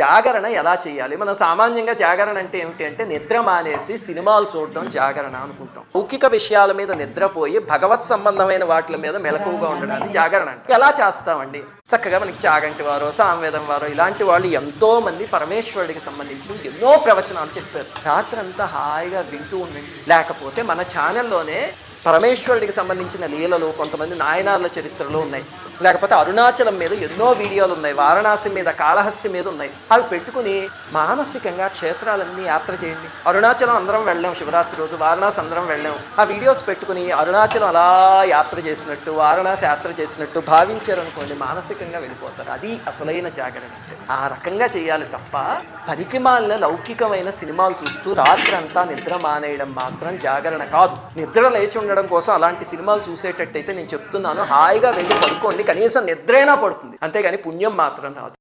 జాగరణ ఎలా చేయాలి? మనం సామాన్యంగా జాగరణ అంటే ఏమిటి అంటే నిద్ర మానేసి సినిమాలు చూడడం జాగరణ అనుకుంటాం. లౌకిక విషయాల మీద నిద్రపోయి భగవత్ సంబంధమైన వాటి మీద మెలకువగా ఉండడాన్ని జాగరణ అంటే. ఎలా చేస్తామండి? చక్కగా మనకి చాగంటి వారో సామవేదం వారో ఇలాంటి వాళ్ళు ఎంతో మంది పరమేశ్వరుడికి సంబంధించిన ఎన్నో ప్రవచనాలు చెప్పారు. రాత్రంతా హాయిగా వింటూ ఉండండి. లేకపోతే మన ఛానల్లోనే పరమేశ్వరుడికి సంబంధించిన లీలలు, కొంతమంది నాయనార్ల చరిత్రలు ఉన్నాయి. లేకపోతే అరుణాచలం మీద ఎన్నో వీడియోలు ఉన్నాయి, వారణాసి మీద, కాళహస్తి మీద ఉన్నాయి. అవి పెట్టుకుని మానసికంగా క్షేత్రాలన్నీ యాత్ర చేయండి. అరుణాచలం అందరం వెళ్ళాం శివరాత్రి రోజు, వారణాసి అందరం వెళ్ళాం. ఆ వీడియోస్ పెట్టుకుని అరుణాచలం అలా యాత్ర చేసినట్టు, వారణాసి యాత్ర చేసినట్టు భావించారు అనుకోండి, మానసికంగా వెళ్ళిపోతారు. అది అసలైన జాగరణ అంటే. ఆ రకంగా చేయాలి తప్ప పనికిమాలిన లౌకికమైన సినిమాలు చూస్తూ రాత్రి అంతా నిద్ర మానేయడం మాత్రం జాగరణ కాదు. నిద్ర లేచి ఉండడం కోసం అలాంటి సినిమాలు చూసేటట్టయితే నేను చెప్తున్నాను, హాయిగా వెళ్ళి పడుకోండి, కనీసం నిద్రైనా పడుతుంది, అంతేగాని పుణ్యం మాత్రం రాదు.